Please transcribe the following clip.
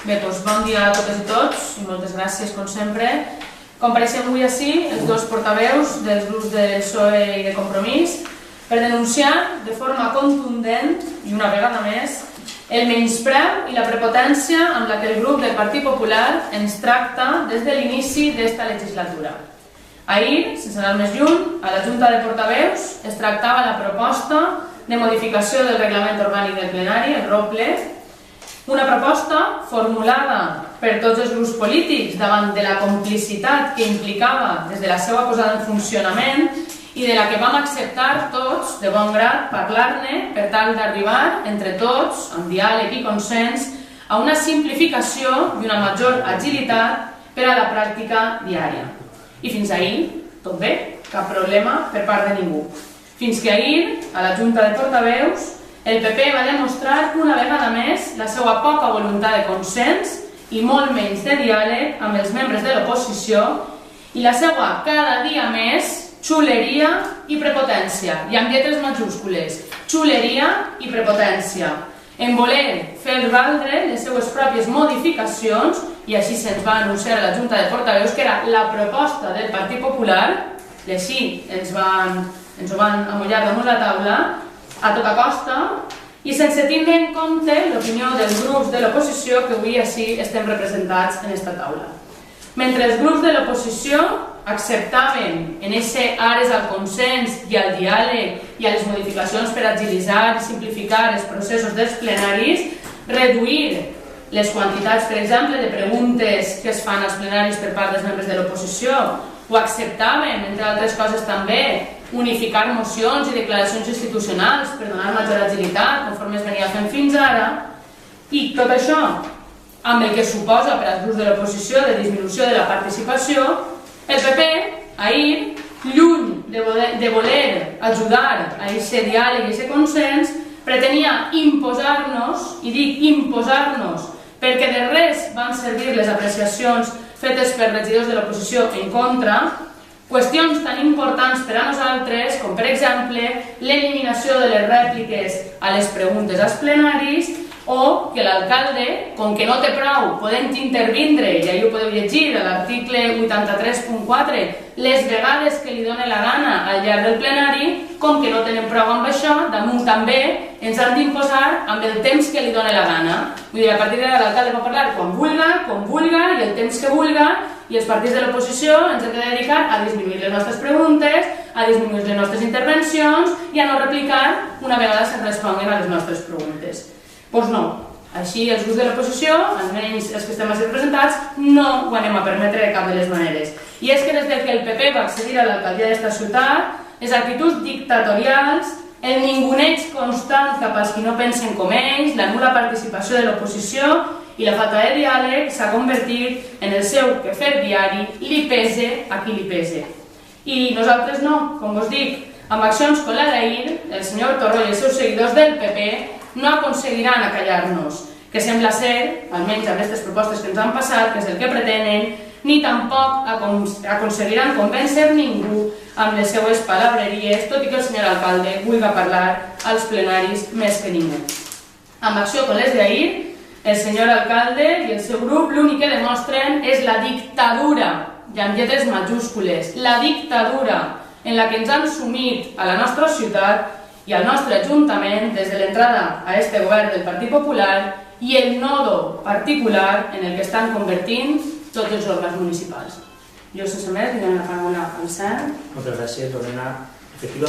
Bé, doncs bon dia a totes i tots i moltes gràcies, com sempre. Compareixem avui ací els dos portaveus dels grups del PSOE i de Compromís per denunciar de forma contundent i una vegada més el menyspreu i la prepotència amb la que el grup del Partit Popular ens tracta des de l'inici d'esta legislatura. Ahir, sense anar més lluny, a la Junta de Portaveus es tractava la proposta de modificació del reglament orgànic del plenari, el ROPLE, una proposta formulada per tots els grups polítics davant de la complicitat que implicava des de la seva posada en funcionament i de la que vam acceptar tots de bon grat parlar-ne per tal d'arribar entre tots, amb diàleg i consens, a una simplificació i una major agilitat per a la pràctica diària. I fins ahir, tot bé, cap problema per part de ningú. Fins que ahir, a la Junta de Portaveus, el PP va demostrar una vegada més la seva poca voluntat de consens i molt menys de diàleg amb els membres de l'oposició i la seva cada dia més xuleria i prepotència, i amb lletres majúscules, xuleria i prepotència, en voler fer valdre les seues pròpies modificacions, i així se'ns va anunciar a la Junta de Portaveus que era la proposta del Partit Popular, i així ens ho van amollar damunt la taula, a tota costa, i sense tindre en compte l'opinió dels grups de l'oposició que avui així estem representats en aquesta taula. Mentre els grups de l'oposició acceptaven en ese ares al consens i al diàleg i a les modificacions per agilitzar i simplificar els processos dels plenaris, reduir les quantitats, per exemple, de preguntes que es fan als plenaris per part dels membres de l'oposició, o acceptaven, entre altres coses també, unificar mocions i declaracions institucionals per donar major agilitat, conforme es venia fent fins ara, i tot això, amb el que suposa per als grups de l'oposició de disminució de la participació, el PP, ahir, lluny de voler ajudar a aquest diàleg i aquest consens, pretenia imposar-nos, i dic imposar-nos, perquè de res van servir les apreciacions fetes per regidors de l'oposició en contra, qüestions tan importants per a nosaltres com, per exemple, l'eliminació de les rèpliques a les preguntes als plenaris o que l'alcalde, com que no té prou podent intervindre, i ahir ho podeu llegir a l'article 83.4, les vegades que li dóna la gana al llarg del plenari, com que no tenen prou amb això, damunt també ens han d'imposar amb el temps que li dóna la gana. Vull dir, a partir d'ara l'alcalde pot parlar quan vulga i el temps que vulga, i els partits de l'oposició ens hem de dedicar a disminuir les nostres preguntes, a disminuir les nostres intervencions i a no replicar una vegada se'ns responguen a les nostres preguntes. Doncs no, així els grups de l'oposició, almenys els que estem així representats, no ho anem a permetre de cap de les maneres. I és que des que el PP va accedir a l'alcaldia d'esta ciutat, les actituds dictatorials, el ninguneig constant cap als qui no pensen com ells, la nul·la participació de l'oposició i la falta de diàleg s'ha convertit en el seu quefer diari, li pese a qui li pese. I nosaltres no, com us dic, amb accions com la d'ahir, el senyor Torra i els seus seguidors del PP no aconseguiran acallar-nos, que sembla ser, almenys amb aquestes propostes que ens han passat, que és el que pretenen, ni tampoc aconseguiran convèncer ningú amb les seues palabreries, tot i que el senyor alcalde vulgui parlar als plenaris més que ningú. Amb acció com les d'ahir, el senyor alcalde i el seu grup l'únic que demostren és la dictadura, i amb lletres majúscules, la dictadura en la que ens han sumit a la nostra ciutat i al nostre ajuntament des de l'entrada a este govern del Partit Popular i el nodo particular en el que estan convertint tots els òrgans municipals. Jo, sense més, li dono la paraula al Sam. Moltes gràcies, Lorena. Efectivament,